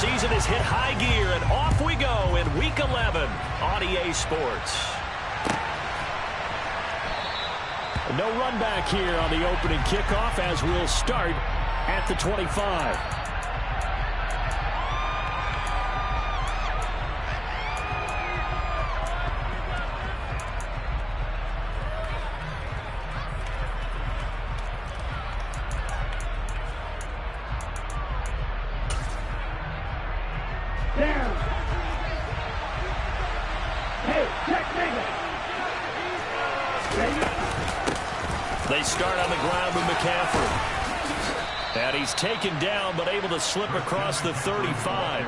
season has hit high gear, and off we go in Week 11 on EA Sports. No run back here on the opening kickoff as we'll start at the 25. They start on the ground with McCaffrey. And he's taken down but able to slip across the 35.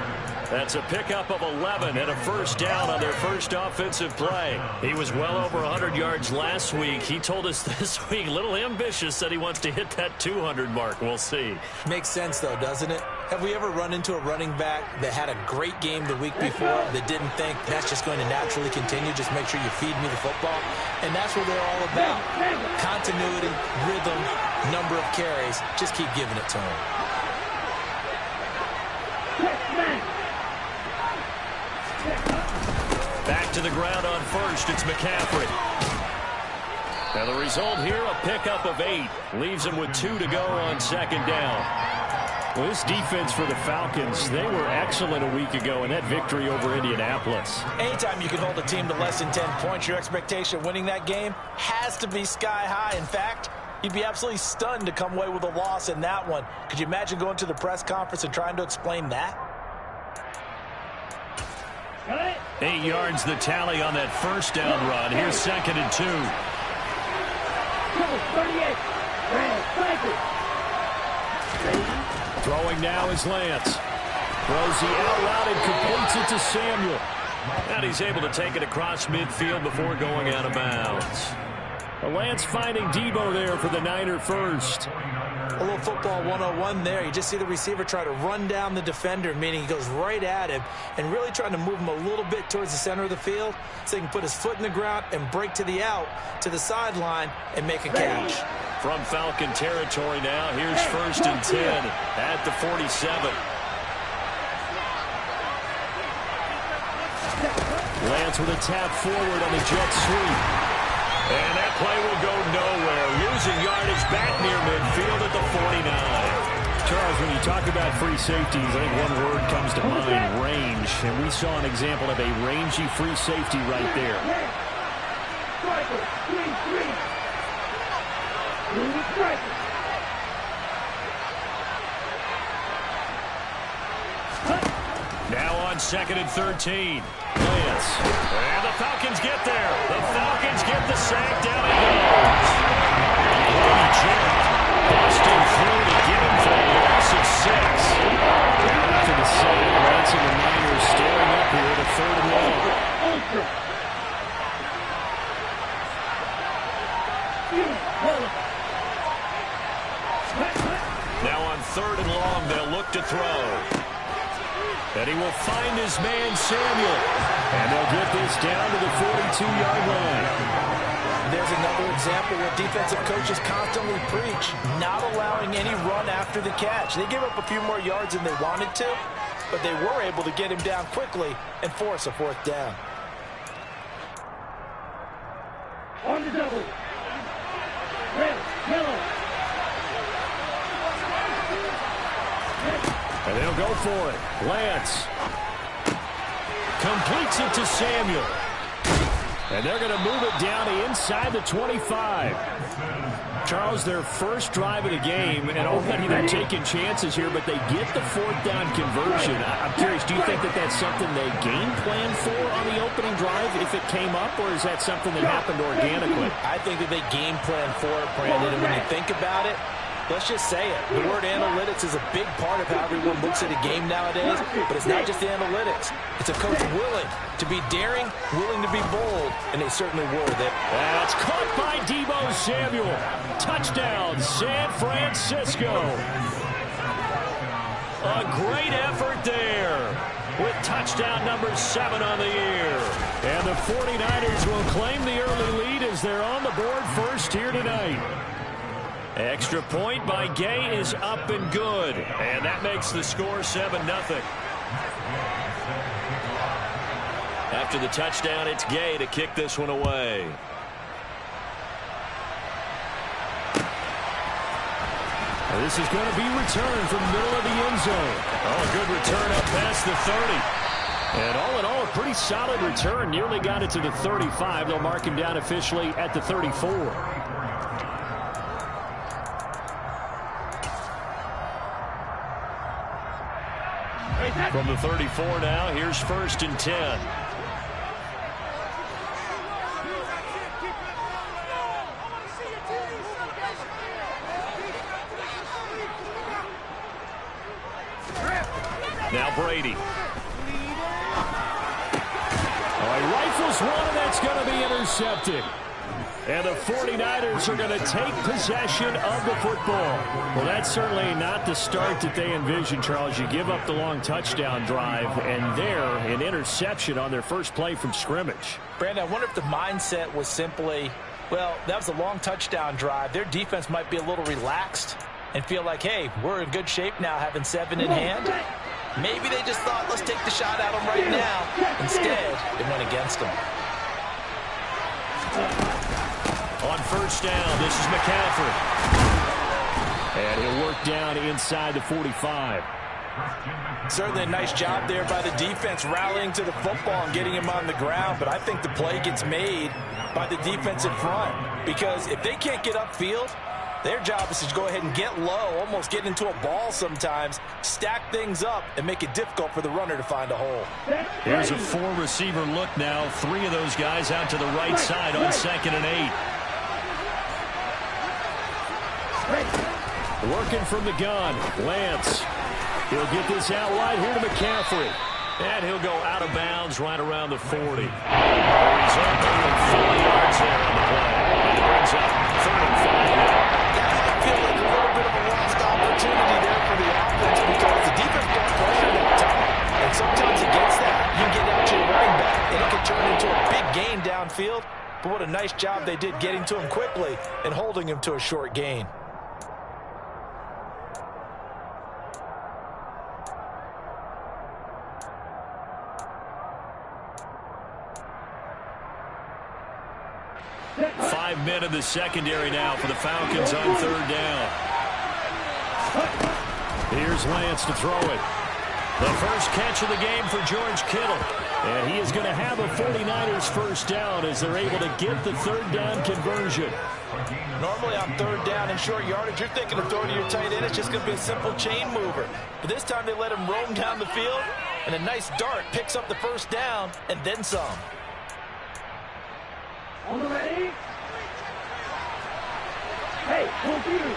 That's a pickup of 11 and a first down on their first offensive play. He was well over 100 yards last week. He told us this week, a little ambitious, that he wants to hit that 200 mark. We'll see. Makes sense, though, doesn't it? Have we ever run into a running back that had a great game the week before that didn't think that's just going to naturally continue? Just make sure you feed me the football. And that's what they're all about. Continuity, rhythm, number of carries. Just keep giving it to him. Back to the ground on first. It's McCaffrey. Now the result here, a pickup of 8. Leaves him with 2 to go on second down. Well, this defense for the Falcons, they were excellent a week ago in that victory over Indianapolis. Anytime you can hold a team to less than 10 points, your expectation of winning that game has to be sky high. In fact, you'd be absolutely stunned to come away with a loss in that one. Could you imagine going to the press conference and trying to explain that? 8 yards the tally on that first down run. Here's second and 2. Throwing now is Lance. Throws the out route and completes it to Samuel. And he's able to take it across midfield before going out of bounds. Lance finding Debo there for the Niner first. A little football 101 there. You just see the receiver try to run down the defender, meaning he goes right at him and really trying to move him a little bit towards the center of the field so he can put his foot in the ground and break to the out, to the sideline, and make a catch. From Falcon territory now, here's first and 10 at the 47. Lance with a tap forward on the jet sweep. And that play will go nowhere. Losing yardage back near midfield at the 49. Charles, when you talk about free safeties, I think one word comes to mind, range. And we saw an example of a rangy free safety right there. Now on second and 13. Lance. And the Falcons get there. The Falcons get the sack. Down it goes. Brady jammed. Busting through to get him for a loss of 6. Now after the sack, Lance and the Niners staring up here to third and long. Now on third and long, they'll look to throw. And he will find his man, Samuel. And they'll get this down to the 42-yard line. There's another example where defensive coaches constantly preach, not allowing any run after the catch. They gave up a few more yards than they wanted to, but they were able to get him down quickly and force a fourth down. On the double. Red, yellow. And they'll go for it. Lance completes it to Samuel. And they're going to move it down to inside the 25. Charles, their first drive of the game, and already they're taking chances here, but they get the fourth down conversion. I'm curious, do you think that that's something they game plan for on the opening drive if it came up, or is that something that happened organically? I think that they game plan for it, Brandon, and when you think about it, let's just say it. The word analytics is a big part of how everyone looks at a game nowadays, but it's not just the analytics. It's a coach willing to be daring, willing to be bold, and they certainly were there. That's caught by Debo Samuel. Touchdown, San Francisco. A great effort there with touchdown number 7 on the year. And the 49ers will claim the early lead as they're on the board first here tonight. Extra point by Gay is up and good. And that makes the score 7-0. After the touchdown, it's Gay to kick this one away. This is going to be returned from the middle of the end zone. Oh, a good return up past the 30. And all in all, a pretty solid return. Nearly got it to the 35. They'll mark him down officially at the 34. From the 34 now, here's 1st and 10. Now Brady. Oh, he rifles one, and that's going to be intercepted. And the 49ers are going to take possession of the football. Well, that's certainly not the start that they envisioned, Charles. You give up the long touchdown drive, and there, an interception on their first play from scrimmage. Brandon, I wonder if the mindset was simply, well, that was a long touchdown drive. Their defense might be a little relaxed and feel like, hey, we're in good shape now having 7 in hand. Maybe they just thought, let's take the shot at them right now. Instead, it went against them. On 1st down, this is McCaffrey. And he'll work down inside the 45. Certainly a nice job there by the defense rallying to the football and getting him on the ground. But I think the play gets made by the defensive front. Because if they can't get upfield, their job is to go ahead and get low, almost get into a ball sometimes, stack things up, and make it difficult for the runner to find a hole. Here's a 4-receiver look now. 3 of those guys out to the right side on 2nd and 8. Working from the gun, Lance. He'll get this out wide here to McCaffrey. And he'll go out of bounds right around the 40. He's up over 4 yards there on the play. And it brings up 3rd and 5 now. That might feel like a little bit of a lost opportunity there for the offense because the defense got pressure that time. And sometimes against that, you get out to your running back, and it can turn into a big gain downfield. But what a nice job they did getting to him quickly and holding him to a short gain. Five men in the secondary now for the Falcons on 3rd down. Here's Lance to throw it. The first catch of the game for George Kittle. And he is going to have a 49ers 1st down as they're able to get the 3rd down conversion. Normally on 3rd down and short yardage, you're thinking of throwing to your tight end. It's just going to be a simple chain mover. But this time they let him roam down the field, and a nice dart picks up the 1st down and then some. On the ready? Hey, computer.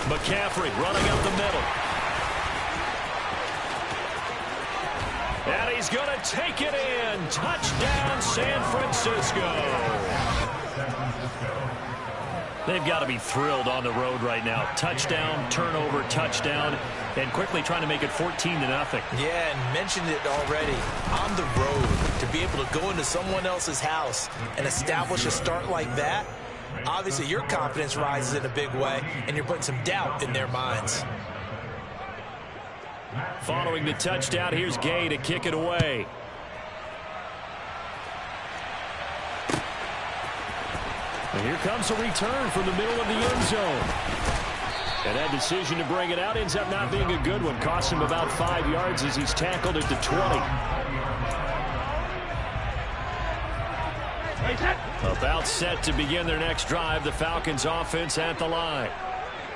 McCaffrey running up the middle. And he's going to take it in. Touchdown, San Francisco. They've got to be thrilled on the road right now. Touchdown, turnover, touchdown, and quickly trying to make it 14-0. Yeah, and mentioned it already. On the road, to be able to go into someone else's house and establish a start like that, obviously your confidence rises in a big way, and you're putting some doubt in their minds. Following the touchdown, here's Gay to kick it away. And here comes a return from the middle of the end zone. And that decision to bring it out ends up not being a good one. Costs him about 5 yards as he's tackled at the 20. About set to begin their next drive. The Falcons offense at the line.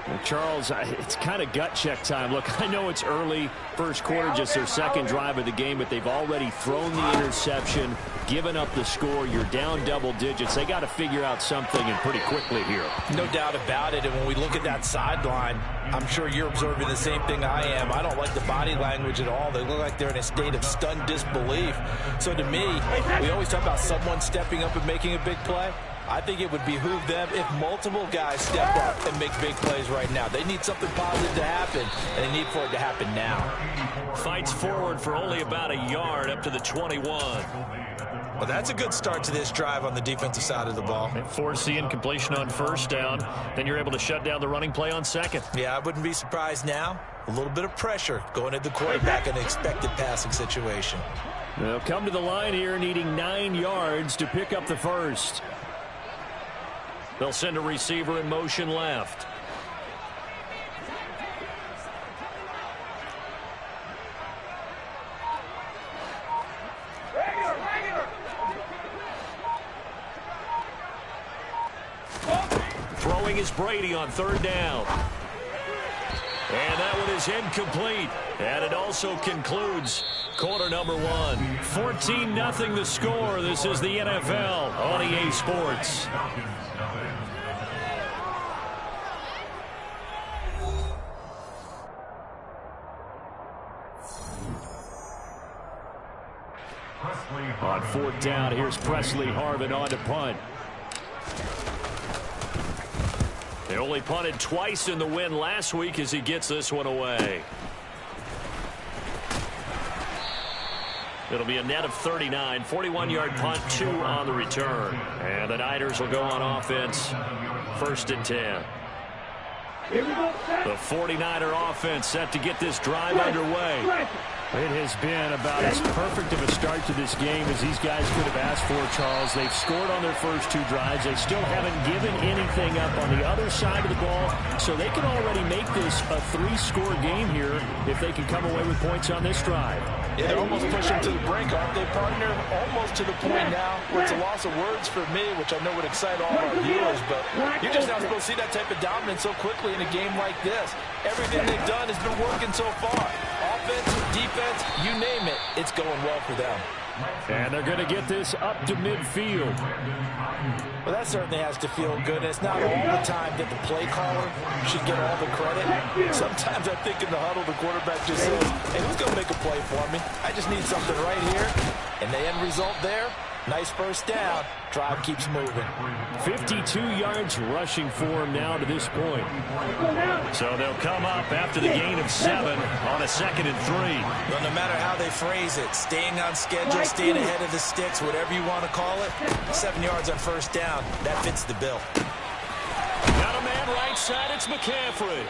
Well, Charles, it's kind of gut check time. Look, I know it's early, first quarter, just their 2nd drive of the game, but they've already thrown the interception, given up the score. You're down double digits. They got to figure out something, and pretty quickly here. No doubt about it. And when we look at that sideline, I'm sure you're observing the same thing I am. I don't like the body language at all. They look like they're in a state of stunned disbelief. So to me, we always talk about someone stepping up and making a big play. I think it would behoove them if multiple guys step up and make big plays right now. They need something positive to happen, and they need for it to happen now. Fights forward for only about a yard up to the 21. Well, that's a good start to this drive on the defensive side of the ball. And force the incompletion on first down. Then you're able to shut down the running play on second. Yeah, I wouldn't be surprised now. A little bit of pressure going at the quarterback in an expected passing situation. They'll come to the line here needing 9 yards to pick up the first. They'll send a receiver in motion left. Throwing is Brady on third down. And that one is incomplete. And it also concludes quarter number 1. 14-0 the score. This is the NFL on EA Sports. On fourth down, here's Presley Harvin on to punt. They only punted twice in the win last week as he gets this one away. It'll be a net of 39. 41-yard punt, 2 on the return. And the Niners will go on offense. 1st and 10. The 49er offense set to get this drive underway. It has been about as perfect of a start to this game as these guys could have asked for, Charles. They've scored on their first 2 drives. They still haven't given anything up on the other side of the ball, so they can already make this a 3-score game here if they can come away with points on this drive. Yeah, they're almost pushing to the brink, aren't they, partner? Almost to the point now where it's a loss of words for me, which I know would excite all of our viewers, but you're just not supposed to see that type of dominance so quickly in a game like this. Everything they've done has been working so far. Offense, defense, you name it, it's going well for them. And they're going to get this up to midfield. Well, that certainly has to feel good. It's not all the time that the play caller should get all the credit. Sometimes I think in the huddle, the quarterback just says, hey, who's going to make a play for me? I just need something right here. And the end result there, nice first down. Drive keeps moving. 52 yards rushing for him now to this point. So they'll come up after the gain of 7 on a 2nd and 3. Well, no matter how they phrase it, staying on schedule, staying ahead of the sticks, whatever you want to call it, 7 yards on first down, that fits the bill. Got a man right side, it's McCaffrey.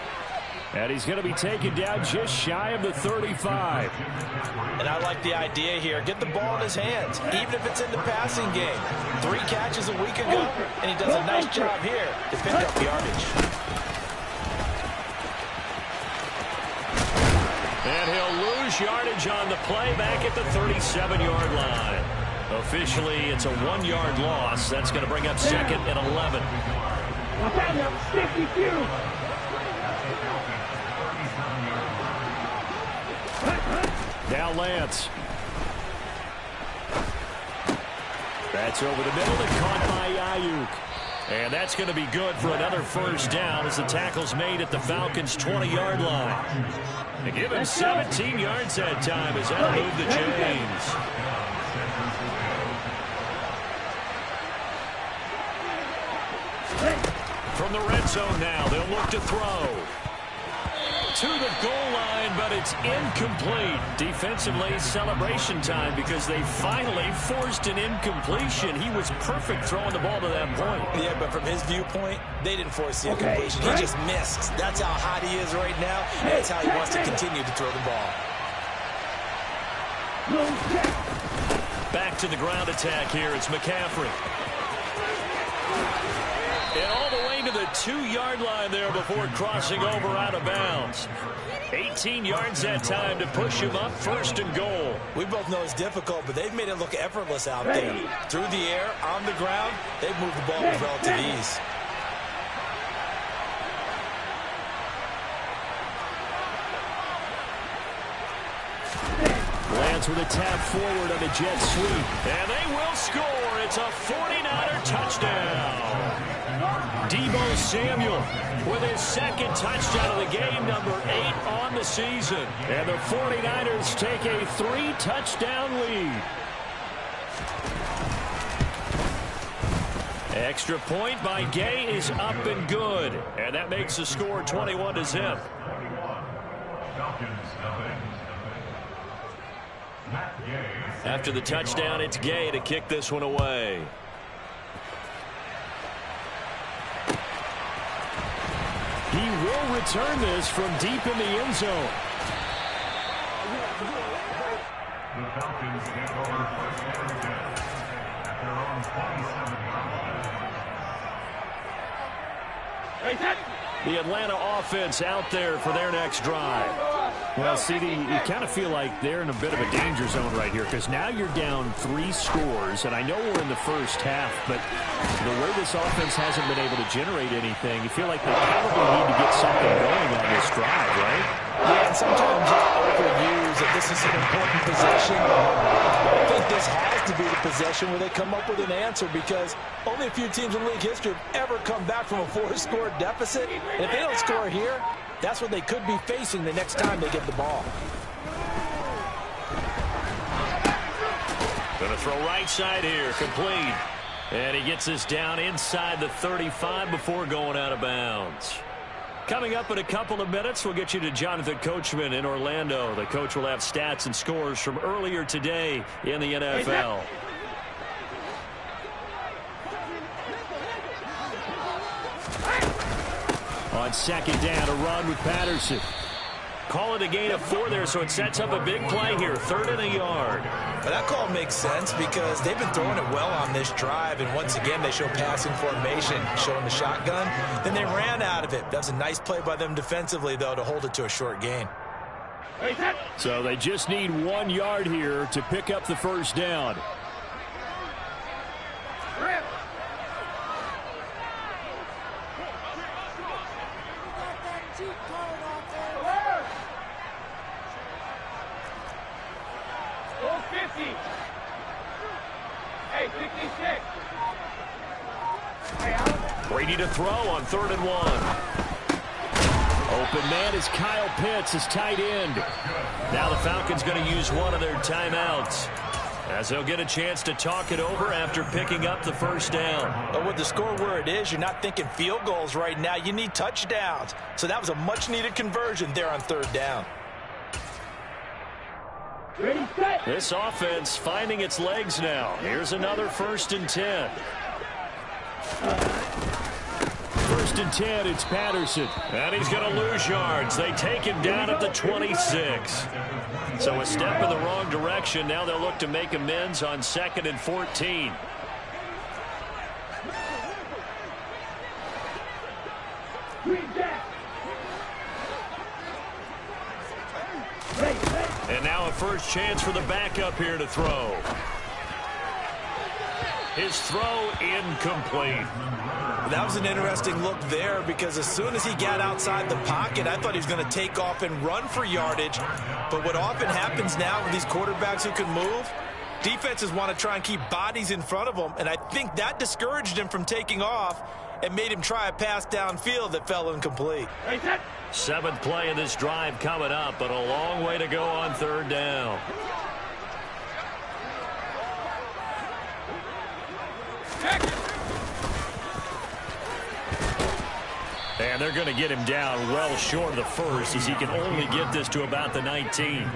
And he's going to be taken down just shy of the 35. And I like the idea here. Get the ball in his hands, even if it's in the passing game. 3 catches a week ago, and he does a nice job here to pick up yardage. And he'll lose yardage on the play back at the 37-yard line. Officially, it's a 1-yard loss. That's going to bring up 2nd and 11. Now Lance. That's over the middle and caught by Ayuk. And that's going to be good for another first down as the tackle's made at the Falcons' 20-yard line. They give him 17 yards that time as that'll move the chains. From the red zone now, they'll look to throw. To the goal line, but it's incomplete. Defensively, celebration time because they finally forced an incompletion. He was perfect throwing the ball to that point. Yeah, but from his viewpoint, they didn't force the incompletion. He just missed. That's how hot he is right now, and that's how he wants to continue to throw the ball. Back to the ground attack here. It's McCaffrey. And all the way to the 2-yard line there before crossing over out of bounds. 18 yards that time to push him up 1st and goal. We both know it's difficult, but they've made it look effortless out there. Through the air, on the ground, they've moved the ball with relative ease. Lance with a tap forward on the jet sweep. And they will score. It's a 49er touchdown. Deebo Samuel with his 2nd touchdown of the game, number 8 on the season. And the 49ers take a 3-touchdown lead. Extra point by Gay is up and good. And that makes the score 21-0. Matt Gay After the touchdown, it's Gay to kick this one away. He will return this from deep in the end zone. The Falcons get over first and 10 at their own 27-yard line. The Atlanta offense out there for their next drive. Well, CD, you kind of feel like they're in a bit of a danger zone right here because now you're down 3 scores, and I know we're in the first half, but the way this offense hasn't been able to generate anything, you feel like they probably need to get something going on this drive, right? Yeah, and sometimes you overuse that this is an important possession. I think this has to be the possession where they come up with an answer because only a few teams in league history have ever come back from a 4-score deficit. And if they don't score here, that's what they could be facing the next time they get the ball. Going to throw right side here, complete. And he gets this down inside the 35 before going out of bounds. Coming up in a couple of minutes, we'll get you to Jonathan Coachman in Orlando. The coach will have stats and scores from earlier today in the NFL. On second down, a run with Patterson. Call it a gain of 4 there, so it sets up a big play here. 3rd and a yard. But that call makes sense because they've been throwing it well on this drive, and once again they show passing formation, showing the shotgun. Then they ran out of it. That was a nice play by them defensively, though, to hold it to a short gain. So they just need 1 yard here to pick up the first down. Brady to throw on 3rd and 1. Open man is Kyle Pitts, his tight end. Now the Falcons going to use one of their timeouts as they'll get a chance to talk it over after picking up the first down. But with the score where it is, you're not thinking field goals right now. You need touchdowns. So that was a much-needed conversion there on 3rd down. This offense finding its legs now. Here's another 1st and 10. 1st and 10, it's Patterson. And he's going to lose yards. They take him down at the 26. So a step in the wrong direction. Now they'll look to make amends on 2nd and 14. And now a first chance for the backup here to throw. His throw incomplete. That was an interesting look there because as soon as he got outside the pocket, I thought he was going to take off and run for yardage. But what often happens now with these quarterbacks who can move, defenses want to try and keep bodies in front of them, and I think that discouraged him from taking off and made him try a pass downfield that fell incomplete. 7th play of this drive coming up, but a long way to go on 3rd down. And they're going to get him down well short of the first as he can only get this to about the 19.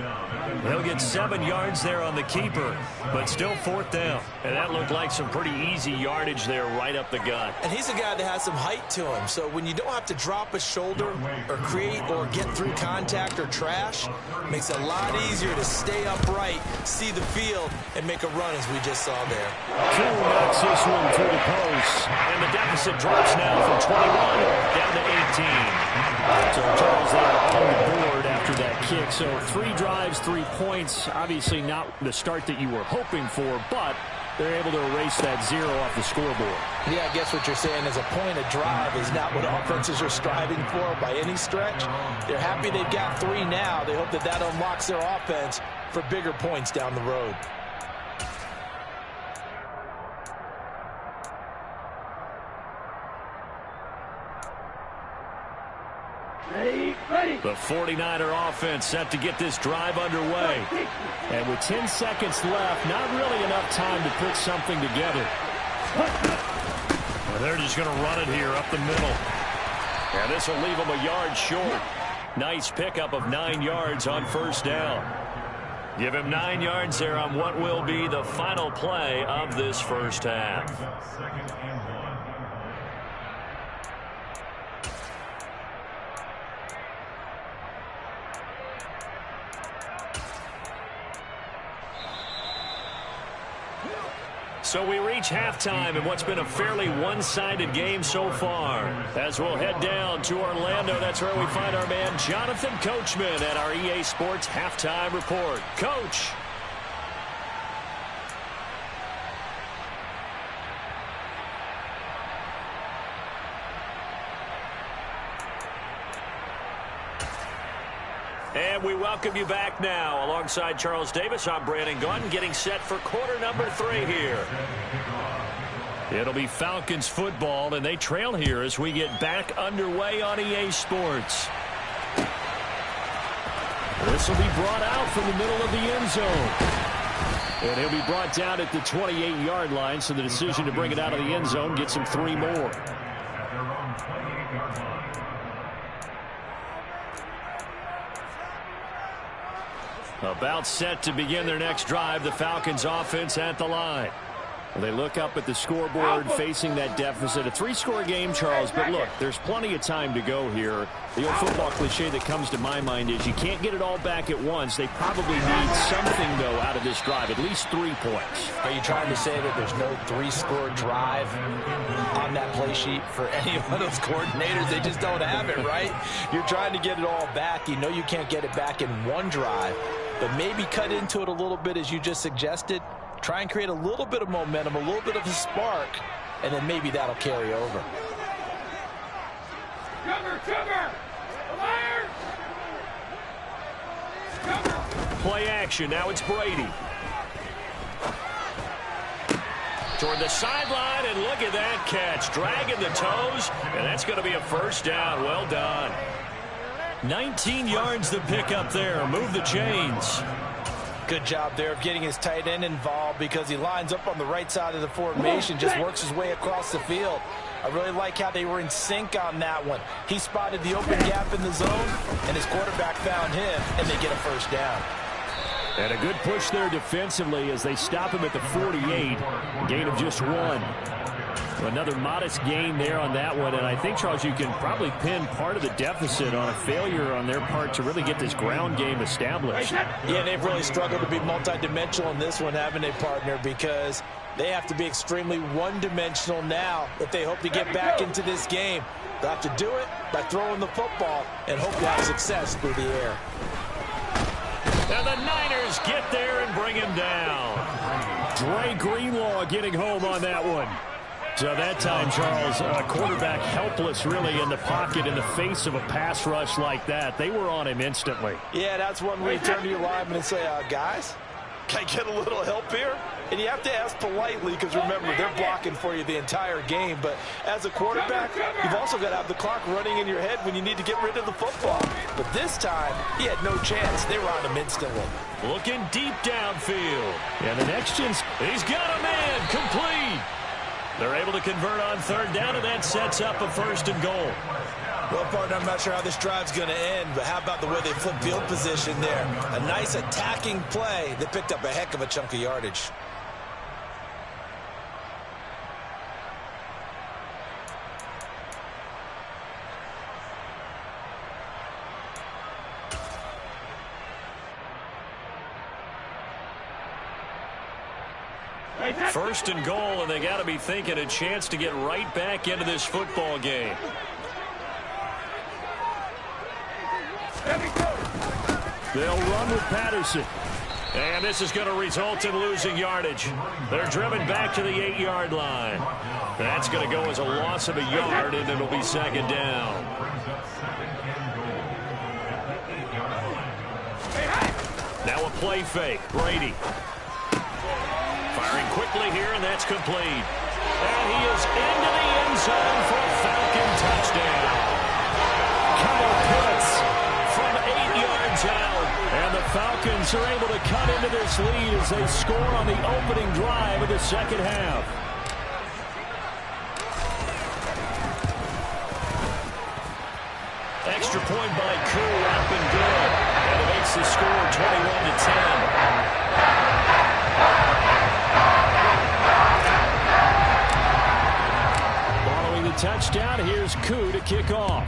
They'll get 7 yards there on the keeper, but still 4th down. And that looked like some pretty easy yardage there right up the gut. And he's a guy that has some height to him, so when you don't have to drop a shoulder or create or get through contact or trash, it makes it a lot easier to stay upright, see the field, and make a run as we just saw there. Cool knocks this one through the post. And the deficit drops now from 21 down to 18. So Charles there on the board after that kick. So 3 drives, 3 points. Obviously not the start that you were hoping for, but they're able to erase that 0 off the scoreboard. Yeah, I guess what you're saying is a point of drive is not what offenses are striving for by any stretch. They're happy they've got 3 now. They hope that that unlocks their offense for bigger points down the road. The 49er offense set to get this drive underway. And with 10 seconds left, not really enough time to put something together. Well, they're just going to run it here up the middle. And this will leave them a yard short. Nice pickup of 9 yards on 1st down. Give him 9 yards there on what will be the final play of this first half. Second and 1. So we reach halftime in what's been a fairly one-sided game so far. As we'll head down to Orlando, that's where we find our man Jonathan Coachman at our EA Sports Halftime Report. Coach. And we welcome you back now. Alongside Charles Davis, I'm Brandon Gaudin, getting set for quarter number 3 here. It'll be Falcons football, and they trail here as we get back underway on EA Sports. This will be brought out from the middle of the end zone. And he'll be brought down at the 28-yard line, so the decision to bring it out of the end zone gets him 3 more. About set to begin their next drive, the Falcons offense at the line. They look up at the scoreboard facing that deficit. A 3-score game, Charles, but look, there's plenty of time to go here. The old football cliche that comes to my mind is you can't get it all back at once. They probably need something, though, out of this drive, at least 3 points. Are you trying to say that there's no 3-score drive on that play sheet for any of those coordinators? They just don't have it, right? You're trying to get it all back. You know you can't get it back in one drive, but maybe cut into it a little bit as you just suggested. Try and create a little bit of momentum, a little bit of a spark, and then maybe that'll carry over. Play action. Now it's Brady. Toward the sideline, and look at that catch. Dragging the toes, and that's going to be a first down. Well done. 19 yards to pick up there. Move the chains. Good job there of getting his tight end involved because he lines up on the right side of the formation, just works his way across the field. I really like how they were in sync on that one. He spotted the open gap in the zone, and his quarterback found him, and they get a first down. And a good push there defensively as they stop him at the 48. Gain of just 1. Another modest gain there on that one, and I think, Charles, you can probably pin part of the deficit on a failure on their part to really get this ground game established. Yeah, they've really struggled to be multidimensional in this one, haven't they, partner, because they have to be extremely one-dimensional now if they hope to get back into this game. They'll have to do it by throwing the football and hope to have success through the air. And the Niners get there and bring him down. Dre Greenlaw getting home on that one. So that time, Charles, quarterback helpless really in the pocket in the face of a pass rush like that. They were on him instantly. Yeah, that's one where you turn to your lineman and say, guys, can I get a little help here? And you have to ask politely because, remember, they're blocking for you the entire game. But as a quarterback, you've also got to have the clock running in your head when you need to get rid of the football. But this time, he had no chance. They were on him instantly. Looking deep downfield. And the next chance, he's got a man complete. They're able to convert on 3rd down, and that sets up a 1st and goal. Well, partner, I'm not sure how this drive's going to end, but how about the way they flip field position there? A nice attacking play that picked up a heck of a chunk of yardage. First and goal, and they got to be thinking a chance to get right back into this football game. They'll run with Patterson. And this is going to result in losing yardage. They're driven back to the 8-yard line. That's going to go as a loss of a yard, and it'll be 2nd down. Now a play fake. Brady. Firing quickly here, and that's complete. And he is into the end zone for a Falcon touchdown. Kyle Pitts from 8 yards out. And the Falcons are able to cut into this lead as they score on the opening drive of the second half. Extra point by Koo, up and good. And it makes the score 21-10. touchdown. Here's Koo to kick off.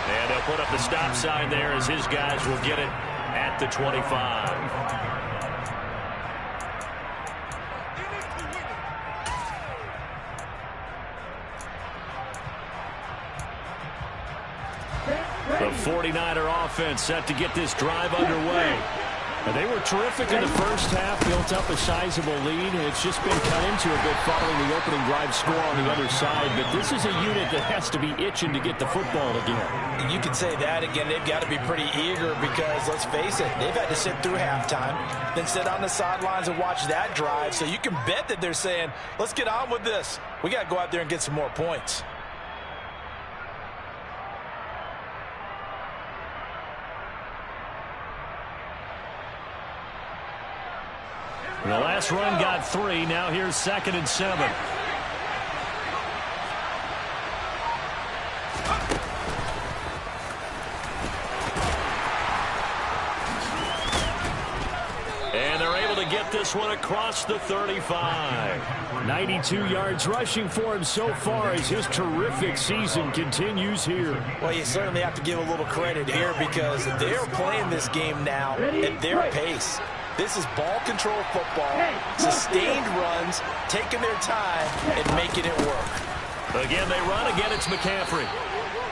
And they'll put up the stop sign there as his guys will get it at the 25. The 49er offense set to get this drive underway. And they were terrific in the first half, built up a sizable lead, and it's just been cut into a bit following the opening drive score on the other side. But this is a unit that has to be itching to get the football again. You can say that again. They've got to be pretty eager because, let's face it, they've had to sit through halftime, then sit on the sidelines and watch that drive. So you can bet that they're saying, let's get on with this. We got to go out there and get some more points. The last run got 3. Now here's 2nd and 7. And they're able to get this one across the 35. 92 yards rushing for him so far as his terrific season continues here. Well, you certainly have to give a little credit here because they're playing this game now at their pace. This is ball control football, sustained runs, taking their time, and making it work. Again, they run. Again, it's McCaffrey.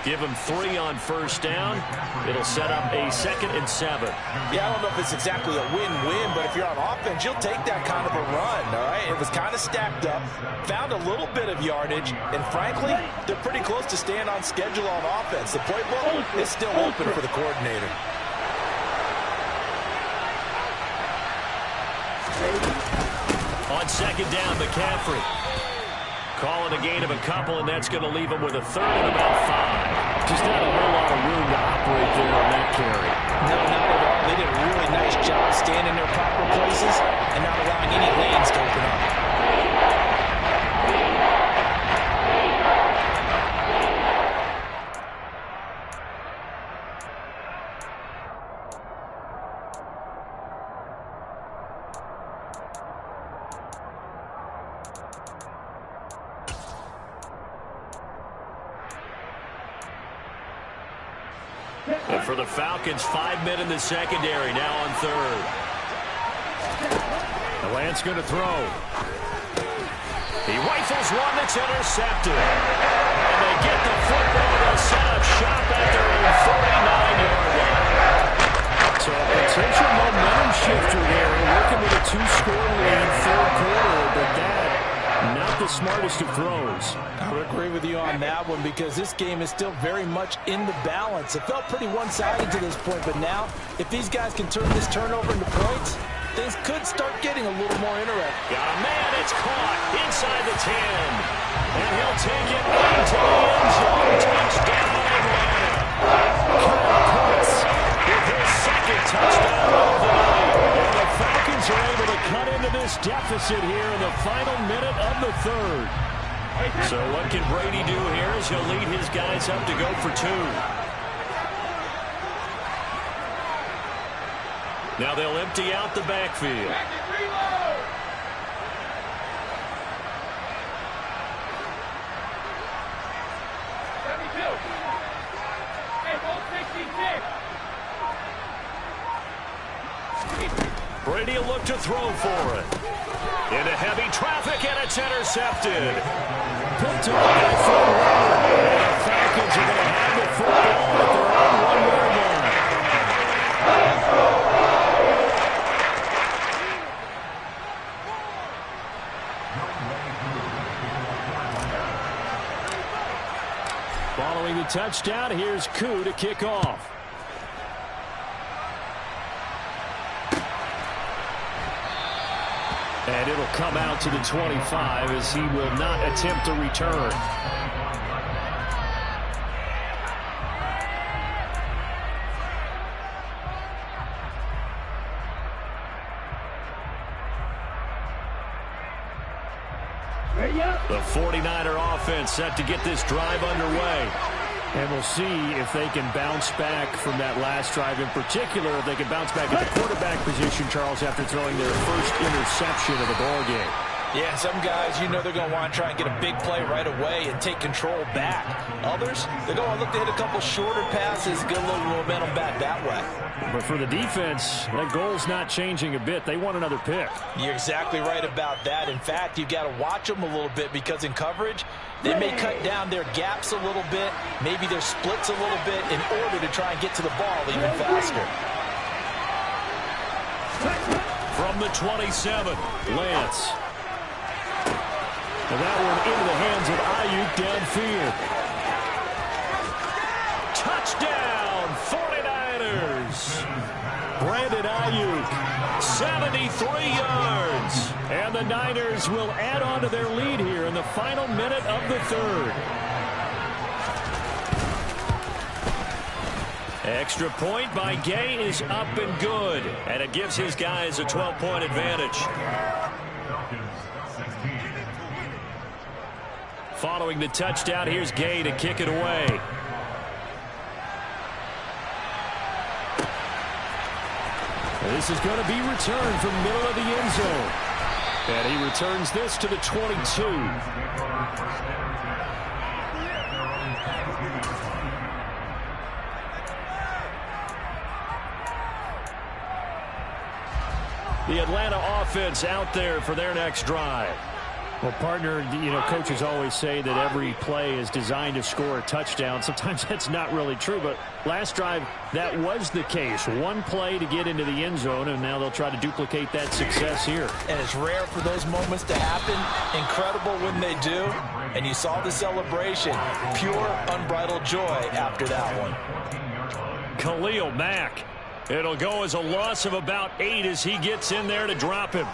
Give him 3 on first down. It'll set up a 2nd and 7. Yeah, I don't know if it's exactly a win-win, but if you're on offense, you'll take that kind of a run, all right? It was kind of stacked up, found a little bit of yardage, and frankly, they're pretty close to staying on schedule on offense. The playbook is still open for the coordinator. On 2nd down, McCaffrey. Calling a gain of a couple, and that's going to leave him with a 3rd and about 5. Just not a whole lot of room to operate there on that carry. No, not at all. They did a really nice job staying in their proper places and not allowing any lanes to open up. And for the Falcons, 5 men in the secondary, now on 3rd. The Lance going to throw. He rifles one that's intercepted. And they get the football. They'll set up shop at their own 49-yard line. So a potential momentum shifter there. Working with a 2-score lead, 3rd quarter, but that, not the smartest of throws. I would agree with you on that one because this game is still very much in the balance. It felt pretty one-sided to this point, but now if these guys can turn this turnover into points, things could start getting a little more interesting. Got a man, it's caught inside the 10. And he'll take it into the end zone. Touchdown, Atlanta. Kyle Pitts with his 2nd touchdown of the night. And the Falcons are able to cut into this deficit here in the final minute of the 3rd. So what can Brady do here as he'll lead his guys up to go for 2. Now they'll empty out the backfield. Brady will look to throw for it. Into heavy traffic, and it's intercepted. Picked up by Fred Warner. The Falcons are going to have the football at their own 1-yard line. Following the touchdown, here's Koo to kick off. And it'll come out to the 25 as he will not attempt to return. Ready up. The 49er offense set to get this drive underway. And we'll see if they can bounce back from that last drive. In particular, if they can bounce back at the quarterback position, Charles, after throwing their first interception of the ball game. Yeah, some guys, you know they're going to want to try and get a big play right away and take control back. Others, they're going to look to hit a couple shorter passes, get a little momentum back that way. But for the defense, that goal's not changing a bit. They want another pick. You're exactly right about that. In fact, you've got to watch them a little bit because in coverage, they may cut down their gaps a little bit, maybe their splits a little bit in order to try and get to the ball even faster. From the 27, Lance. And that one into the hands of Ayuk downfield. Touchdown, 49ers. Brandon Ayuk, 73 yards. and the Niners will add on to their lead here in the final minute of the third. Extra point by Gay is up and good, and it gives his guys a 12-point advantage. Following the touchdown, here's Gay to kick it away. This is going to be returned from middle of the end zone. And he returns this to the 22. The Atlanta offense out there for their next drive. Well, partner, you know, coaches always say that every play is designed to score a touchdown. Sometimes that's not really true, but last drive, that was the case. One play to get into the end zone, and now they'll try to duplicate that success here. And it's rare for those moments to happen. Incredible when they do. And you saw the celebration. Pure, unbridled joy after that one. Khalil Mack. It'll go as a loss of about 8 as he gets in there to drop him.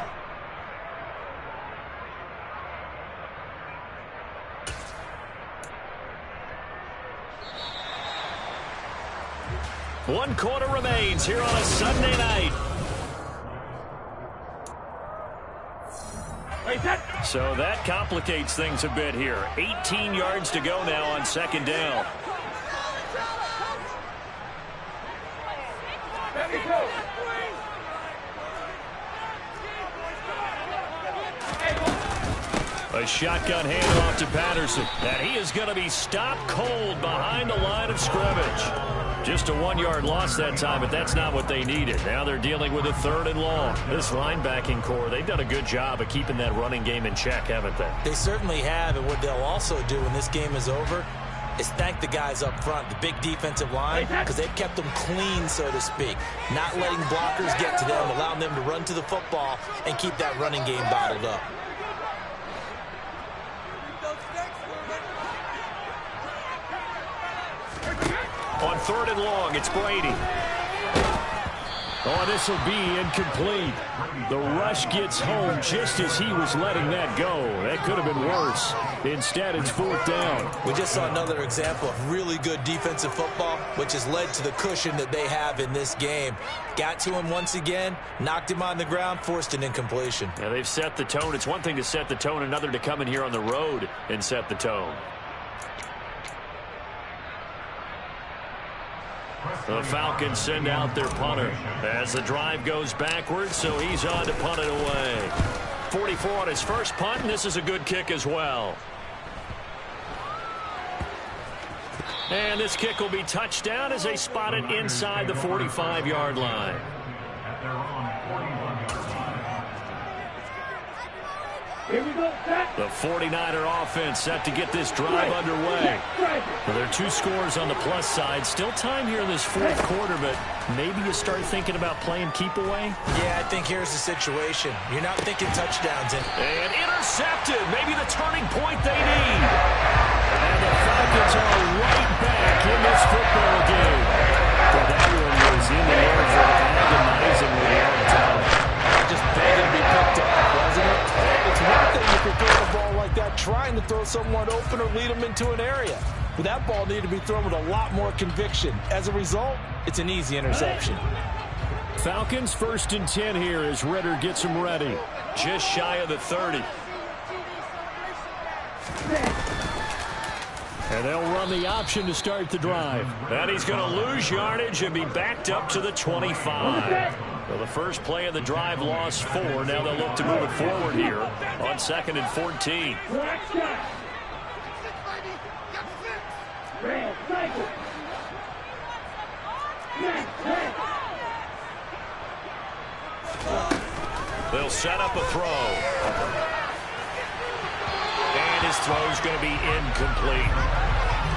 One quarter remains here on a Sunday night. So that complicates things a bit here. 18 yards to go now on second down. A shotgun handoff to Patterson. And he is going to be stopped cold behind the line of scrimmage. Just a 1-yard loss that time, but that's not what they needed. Now they're dealing with a 3rd and long. This linebacking core, they've done a good job of keeping that running game in check, haven't they? They certainly have, and what they'll also do when this game is over is thank the guys up front, the big defensive line, because they've kept them clean, so to speak. Not letting blockers get to them, allowing them to run to the football and keep that running game bottled up. On 3rd and long, it's Brady. Oh, this will be incomplete. The rush gets home just as he was letting that go. That could have been worse. Instead, it's 4th down. We just saw another example of really good defensive football, which has led to the cushion that they have in this game. Got to him once again, knocked him on the ground, forced an incompletion. Yeah, they've set the tone. It's one thing to set the tone, another to come in here on the road and set the tone. The Falcons send out their punter as the drive goes backwards, so he's on to punt it away. 44 on his first punt, and this is a good kick as well. And this kick will be touchdown as they spot it inside the 45-yard line. Here we go, set. The 49er offense set to get this drive underway. Well, there are 2 scores on the plus side. Still time here in this 4th quarter, but maybe you start thinking about playing keep away? Yeah, I think here's the situation. You're not thinking touchdowns. And intercepted. Maybe the turning point they need. And the Falcons are right back in this football game. Well, that one was in the air for an agonizingly long time. Just begging to be picked off, wasn't it? It's one thing if you're throwing a ball like that, trying to throw someone open or lead them into an area. But that ball needed to be thrown with a lot more conviction. As a result, it's an easy interception. Falcons 1st and 10 here as Ritter gets them ready. Just shy of the 30. And they'll run the option to start the drive. And he's going to lose yardage and be backed up to the 25. So the first play of the drive lost 4. Now they'll look to move it forward here on 2nd and 14. They'll set up a throw. And his throw's going to be incomplete.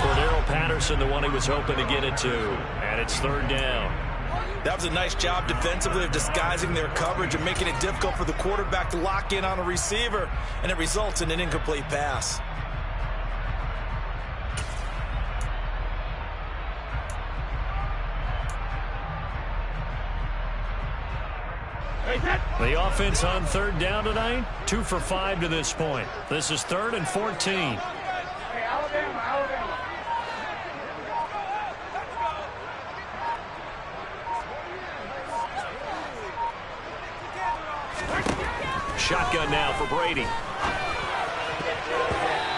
Cordero Patterson, the one he was hoping to get it to. And it's 3rd down. That was a nice job defensively of disguising their coverage and making it difficult for the quarterback to lock in on a receiver. And it results in an incomplete pass. The offense on 3rd down tonight, 2 for 5 to this point. This is 3rd and 14. Shotgun now for Brady.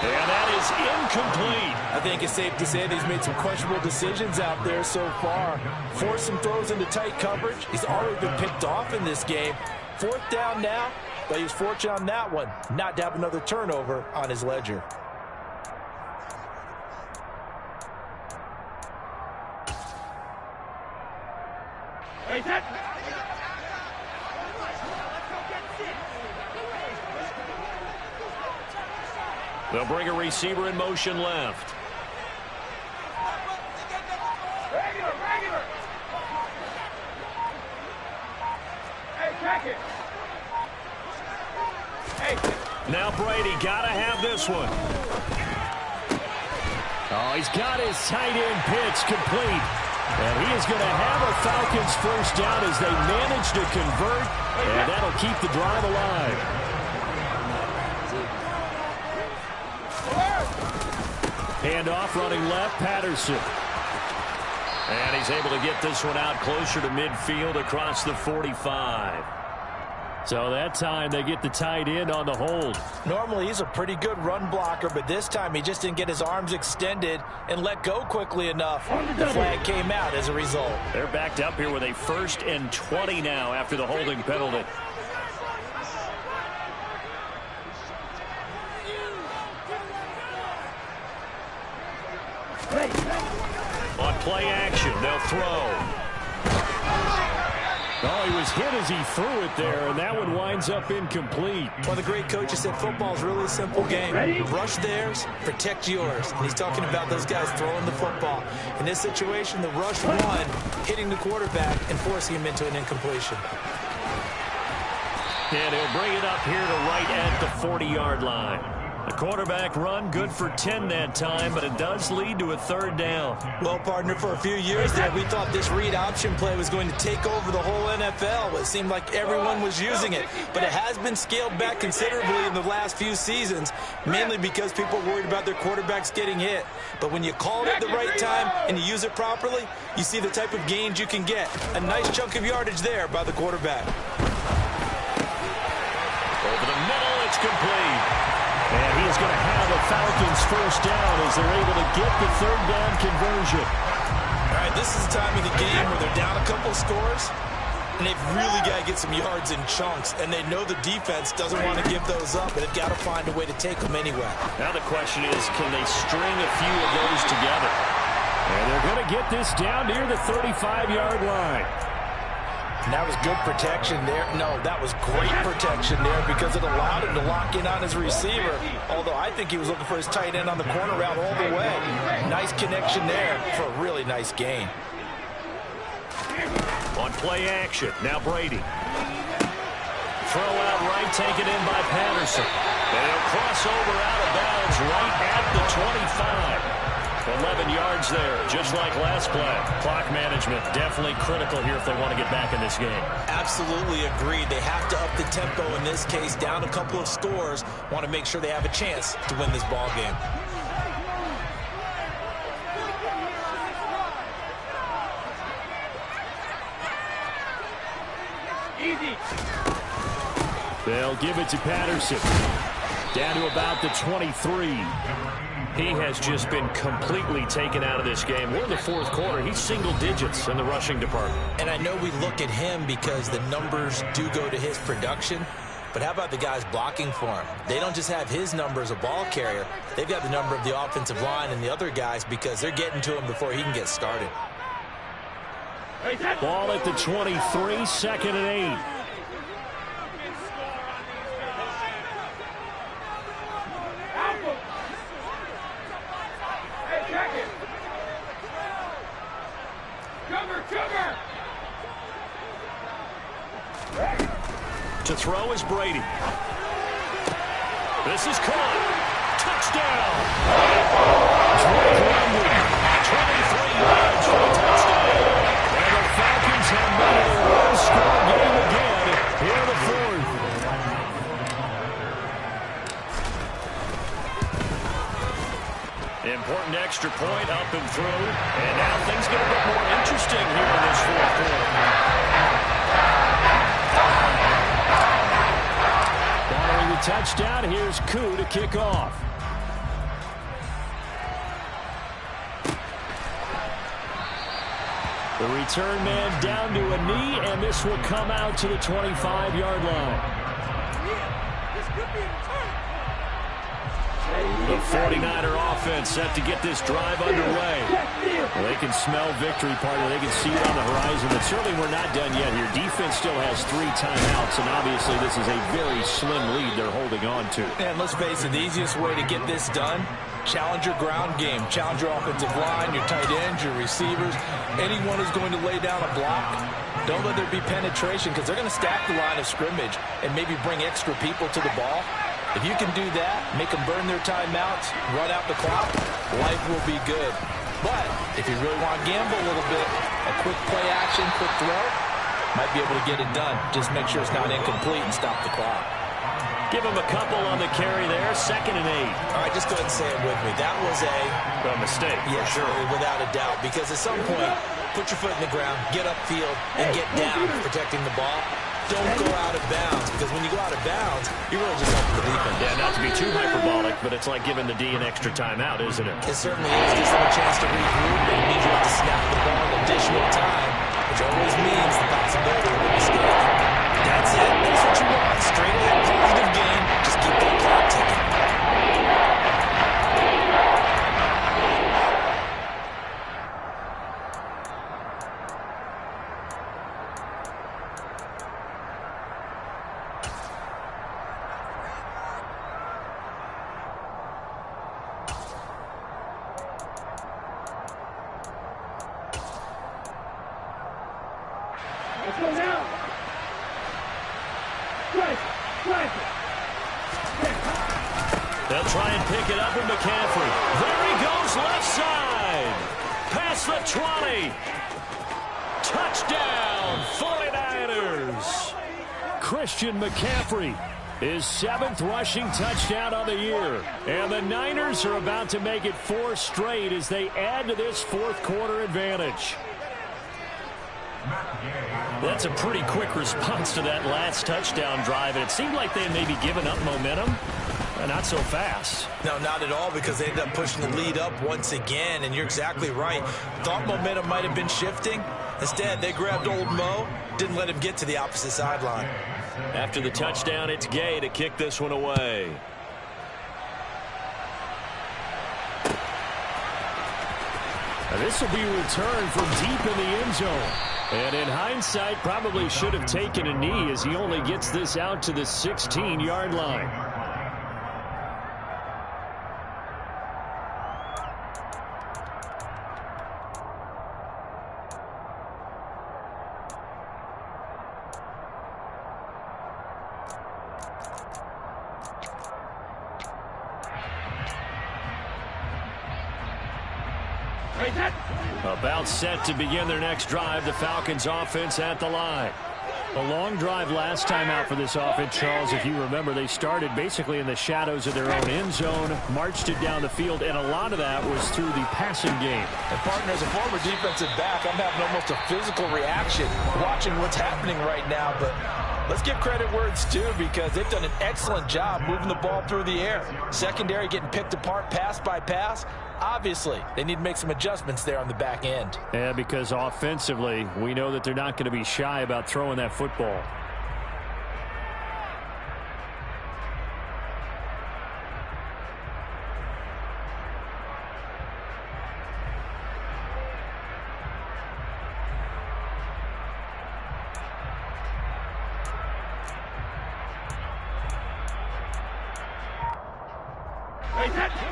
And that is incomplete. I think it's safe to say that he's made some questionable decisions out there so far. Forced some throws into tight coverage. He's already been picked off in this game. 4th down now, but he was fortunate on that one not to have another turnover on his ledger. They'll bring a receiver in motion left. Now Brady got to have this one. Oh, he's got his tight end pitch complete. And he is going to have a Falcons first down as they manage to convert. And that'll keep the drive alive. Handoff running left, Patterson. And he's able to get this one out closer to midfield across the 45. So that time they get the tight end on the hold. Normally he's a pretty good run blocker, but this time he just didn't get his arms extended and let go quickly enough. The flag came out as a result. They're backed up here with a 1st and 20 now after the holding penalty. On play action, they'll throw. Oh, he was hit as he threw it there, and that one winds up incomplete. One of the great coaches said football is really a simple game. Rush theirs, protect yours. And he's talking about those guys throwing the football. In this situation, the rush one, hitting the quarterback and forcing him into an incompletion. And he'll bring it up here to right at the 40-yard line. The quarterback run good for 10 that time, but it does lead to a 3rd down. Well, partner, for a few years there, we thought this read option play was going to take over the whole NFL. It seemed like everyone was using it, but it has been scaled back considerably in the last few seasons, mainly because people are worried about their quarterbacks getting hit. But when you call it at the right time and you use it properly, you see the type of gains you can get. A nice chunk of yardage there by the quarterback. Over the middle, it's complete. And he is going to have a Falcons first down as they're able to get the 3rd down conversion. All right, this is the time of the game where they're down a couple scores, and they've really got to get some yards in chunks, and they know the defense doesn't want to give those up, but they've got to find a way to take them anyway. Now the question is, can they string a few of those together? And they're going to get this down near the 35-yard line. And that was good protection there. No, that was great protection there because it allowed him to lock in on his receiver. Although I think he was looking for his tight end on the corner route all the way. Nice connection there for a really nice gain. On play action, now Brady. Throw out right, taken in by Patterson. And he'll cross over out of bounds right at the 25. 11 yards there, just like last play. Clock management definitely critical here if they want to get back in this game. Absolutely agreed. They have to up the tempo in this case, down a couple of scores. Want to make sure they have a chance to win this ball game. They'll give it to Patterson. Down to about the 23. He has just been completely taken out of this game. We're in the fourth quarter. He's single digits in the rushing department. And I know we look at him because the numbers do go to his production. But how about the guys blocking for him? They don't just have his number as a ball carrier. They've got the number of the offensive line and the other guys because they're getting to him before he can get started. Ball at the 23, second and 8. To throw is Brady. This is caught. Touchdown. Drake London, 23 yards for a touchdown. And the Falcons have made it a one-score game again here in the fourth. Important extra point up and through. And now things get a bit more interesting here in this fourth quarter. Touchdown. Here's Koo to kick off. The return man down to a knee, and this will come out to the 25-yard line. The 49er offense set to get this drive underway. Well, they can smell victory, partner. They can see it on the horizon, but certainly we're not done yet here. Defense still has 3 timeouts, and obviously this is a very slim lead they're holding on to. And let's face it, the easiest way to get this done, challenge your ground game. Challenge your offensive line, your tight ends, your receivers. Anyone who's going to lay down a block, don't let there be penetration because they're going to stack the line of scrimmage and maybe bring extra people to the ball. If you can do that, make them burn their timeouts, run out the clock, life will be good. But if you really want to gamble a little bit, a quick play action, quick throw, might be able to get it done. Just make sure it's not incomplete and stop the clock. Give him a couple on the carry there, second and 8. All right, just go ahead and say it with me. That was a mistake, yes, for sure. Without a doubt, because at some point, put your foot in the ground, get upfield, and get down protecting the ball. Don't go out of bounds, because when you go out of bounds, you're really just helping the defense. Yeah, not to be too hyperbolic, but it's like giving the D an extra timeout, isn't it? It certainly is. Gives them a chance to regroup, and it means you have to snap the ball an additional time, which always means the possibility of a mistake. That's it. That's what you want. Straight ahead, positive game. Just keep that clock ticking. Let's go now. They'll try and pick it up with McCaffrey. There he goes, left side. Past the 20. Touchdown, 49ers. Christian McCaffrey, his 7th rushing touchdown of the year. And the Niners are about to make it 4 straight as they add to this fourth quarter advantage. That's a pretty quick response to that last touchdown drive, and it seemed like they had maybe given up momentum. Not so fast. No, not at all, because they ended up pushing the lead up once again, and you're exactly right. Thought momentum might have been shifting. Instead, they grabbed old Mo, didn't let him get to the opposite sideline. After the touchdown, it's Gay to kick this one away. Now this will be returned from deep in the end zone. And in hindsight, probably should have taken a knee as he only gets this out to the 16-yard line. About set to begin their next drive. The Falcons offense at the line. A long drive last time out for this offense, Charles. If you remember, they started basically in the shadows of their own end zone, marched it down the field, and a lot of that was through the passing game. And partner, as a former defensive back, I'm having almost a physical reaction watching what's happening right now. But Let's give credit where it's due because they've done an excellent job moving the ball through the air. Secondary getting picked apart pass by pass. Obviously, they need to make some adjustments there on the back end. Yeah, because offensively, we know that they're not going to be shy about throwing that football.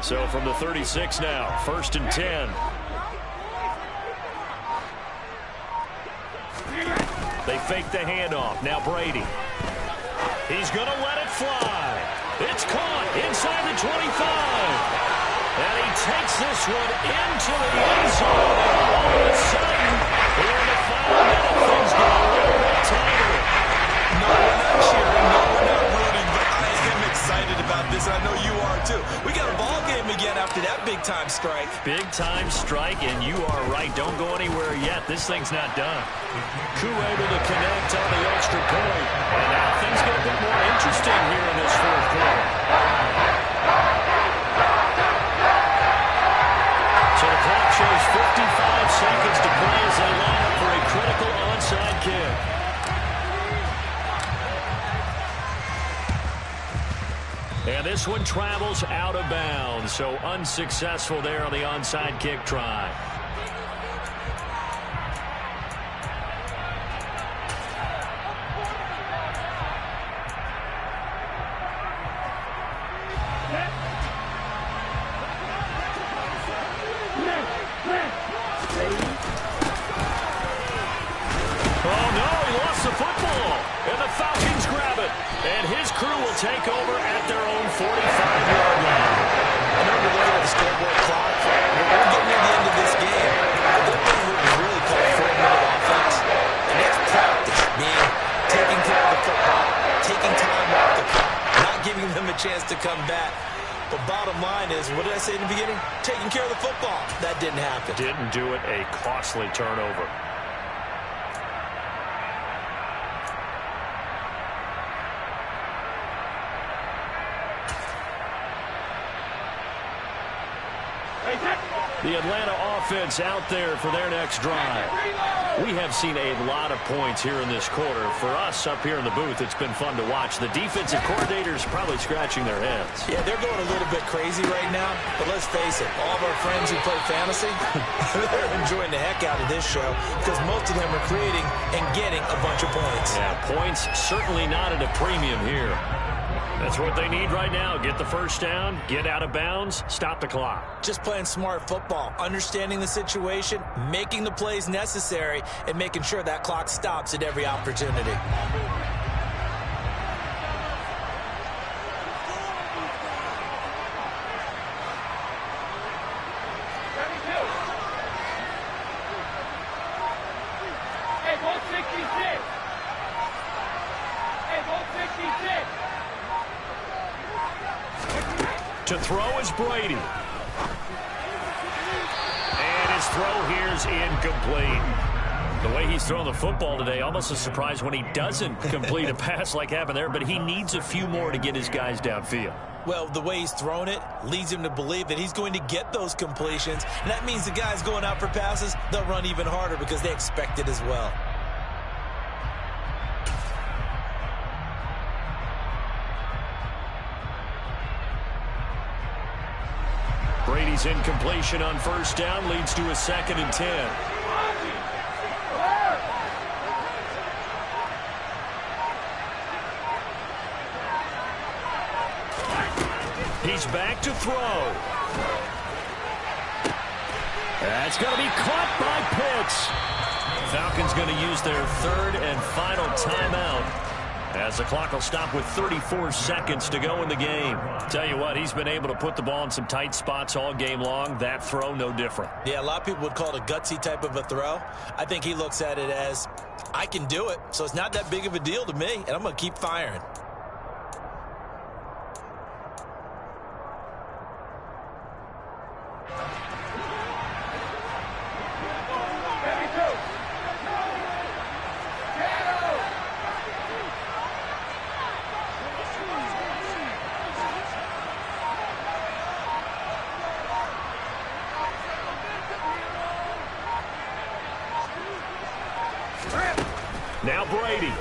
So from the 36 now, 1st and 10. They fake the handoff. Now Brady. He's going to let it fly. It's caught inside the 25. And he takes this one into the end zone. And all of a sudden, here in the final minute, things get a little bit tighter. No, we're not cheering. No, we're not rooting. But I am excited about this. I know you are, too. We got a ball game again after that big-time strike. Big-time strike, and you are right. Don't go anywhere yet. This thing's not done. Koo able to connect on the extra point. And now things get a bit more interesting here in this fourth quarter. So the clock shows 55 seconds to play as they line up for a critical onside kick. And this one travels out of bounds, so unsuccessful there on the onside kick try. Oh, no, he lost the football, and the Falcons grab it. And his crew will take over at their own 45-yard line. I know we're looking at the scoreboard clock. We're getting near the end of this game. But they're playing what was really called 4-minute offense. And that's practice, meaning taking care of the football, taking time off the clock, not giving them a chance to come back. But bottom line is, what did I say in the beginning? Taking care of the football. That didn't happen. Didn't do it, a costly turnover. The Atlanta offense out there for their next drive. We have seen a lot of points here in this quarter. For us up here in the booth, it's been fun to watch. The defensive coordinators probably scratching their heads. Yeah, they're going a little bit crazy right now. But let's face it, all of our friends who play fantasy, they're enjoying the heck out of this show because most of them are creating and getting a bunch of points. Yeah, points certainly not at a premium here. That's what they need right now. Get the first down, get out of bounds, stop the clock. Just playing smart football, understanding the situation, making the plays necessary, and making sure that clock stops at every opportunity. To throw is Brady. And his throw here is incomplete. The way he's throwing the football today, almost a surprise when he doesn't complete a pass like happened there, but he needs a few more to get his guys downfield. Well, the way he's thrown it leads him to believe that he's going to get those completions. And that means the guys going out for passes, they'll run even harder because they expect it as well. Brady's incompletion on first down leads to a 2nd and 10. He's back to throw. That's going to be caught by Pitts. Falcons going to use their 3rd and final timeout, as the clock will stop with 34 seconds to go in the game. Tell you what, he's been able to put the ball in some tight spots all game long. That throw, no different. Yeah, a lot of people would call it a gutsy type of a throw. I think he looks at it as, I can do it, so it's not that big of a deal to me, and I'm going to keep firing. Now Brady.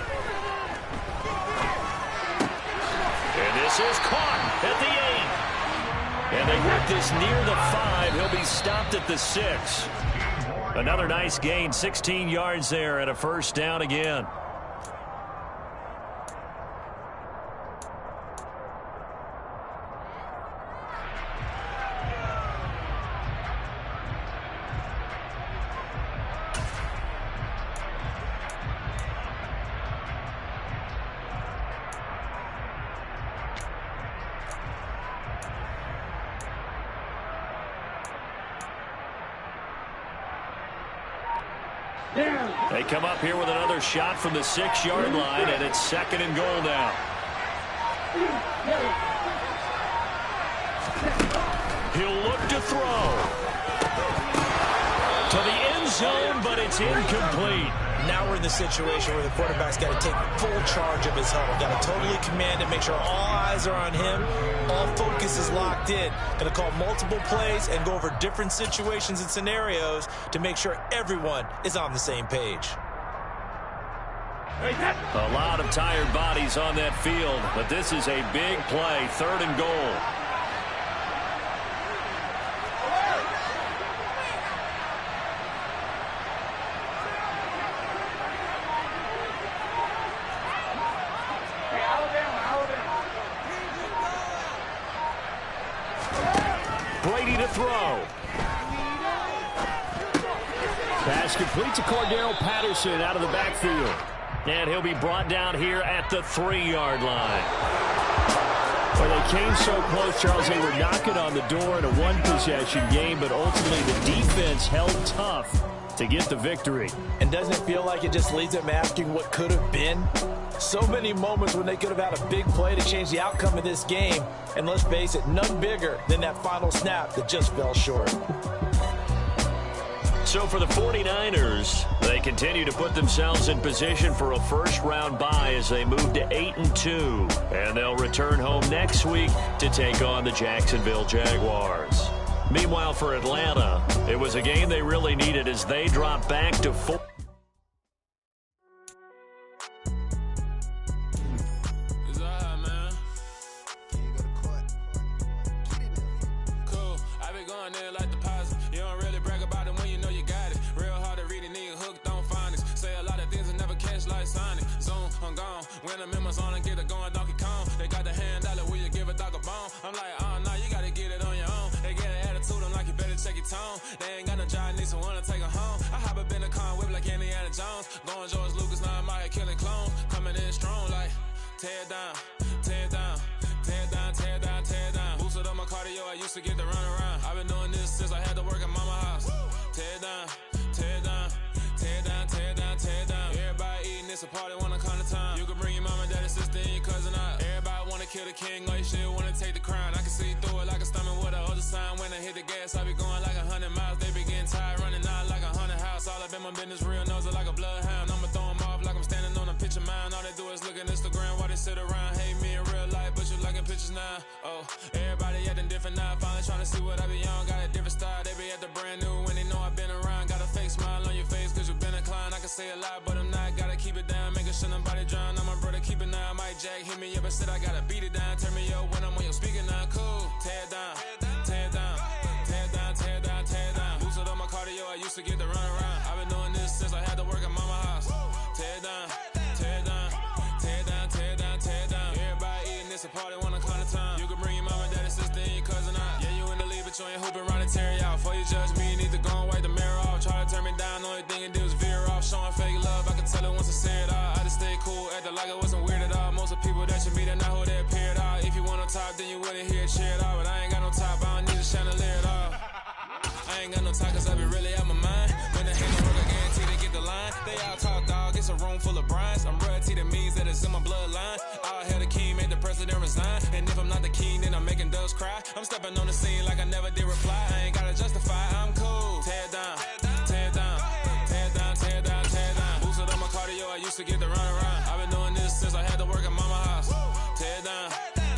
And this is caught at the 8. And they work this near the 5. He'll be stopped at the 6. Another nice gain, 16 yards there and a first down again. They come up here with another shot from the 6-yard line, and it's 2nd and goal now. He'll look to throw. To the end zone, but it's incomplete. Now we're in the situation where the quarterback's got to take full charge of his huddle. Got to totally command it, make sure all eyes are on him. All focus is locked in. Going to call multiple plays and go over different situations and scenarios to make sure everyone is on the same page. A lot of tired bodies on that field, but this is a big play, 3rd and goal. Brady to throw. Pass complete to Cordero Patterson out of the backfield. And he'll be brought down here at the 3-yard line. Well, they came so close, Charles. They were knocking on the door in a one-possession game, but ultimately the defense held tough to get the victory. And doesn't it feel like it just leaves them asking what could have been? So many moments when they could have had a big play to change the outcome of this game. And let's face it, none bigger than that final snap that just fell short. So for the 49ers, they continue to put themselves in position for a first-round bye as they move to 8-2. And they'll return home next week to take on the Jacksonville Jaguars. Meanwhile, for Atlanta, it was a game they really needed as they dropped back to 4. When I'm in my zone and get it going Donkey Kong. They got the hand dollar, will you give a dog a bone? I'm like, oh, no, you gotta get it on your own. They get an attitude, I'm like, you better check your tone. They ain't got no job, need someone to take her home. I hop up in the car, whip like Indiana Jones. Going George Lucas, now I'm out here killing clones. Coming in strong like, tear down, tear down, tear down, tear down, tear down. Boosted up my cardio, I used to get to run around. I've been doing this since I had to work at mama house. Tear down, tear down, tear down, tear down, tear down. Everybody eating, it's a party, one kind of time. You can bring your mama, daddy, sister, and your cousin out. Everybody wanna kill the king, or you shit wanna take the crown. I can see through it like a stomach with a other sign. When I hit the gas, I be going like 100 miles. They be getting tired, running out like 100 house. All up in my business, real nose like a bloodhound. I'ma throw them off like I'm standing on a picture mound. All they do is look at Instagram while they sit around. Hate me in real life, but you liking pictures now. Oh, everybody acting different now. Finally trying to see what I be on. Got a different style, they be at the brand new when they know I've been around. Got a fake smile on your face cause you been inclined. I can say a lot, but I'm not. Gotta keep it down, making sure nobody drown. I'm my brother, keep it now. Mike Jack hit me up and said I gotta beat it down. Turn me up when I'm on your speaker now. Cool, tear down, tear down, tear down, tear down, tear down. Boosted up my cardio, I used to get to run around. I've been doing this since I had to work at mama house. Tear down, tear down, tear down, tear down, tear down. Everybody eating, it's a party, one kind of time. You can bring your mama, daddy, sister, and your cousin out. Yeah, you in the lead, but you ain't hooping around and tear you out. Before you judge me, you need to go and wipe the mirror off. Try to turn me down, the only thing it did was veer off. Showing fake love, I can tell it once I say it all. I just stay cool, acting like it wasn't weird at all. Most of the people that you meet are not who they appear at all. If you want on top, then you wouldn't hear it cheer at all. But I ain't got no top, I don't need a chandelier at all. I ain't got no time cause I be really out my mind. When the hand work, I guarantee they get the line. They all talk dog, it's a room full of brines. I'm royalty, that means that it's in my bloodline. All hail the king, made the president resign. And if I'm not the king, then I'm making doves cry. I'm stepping on the scene like I never did reply. I ain't gotta justify.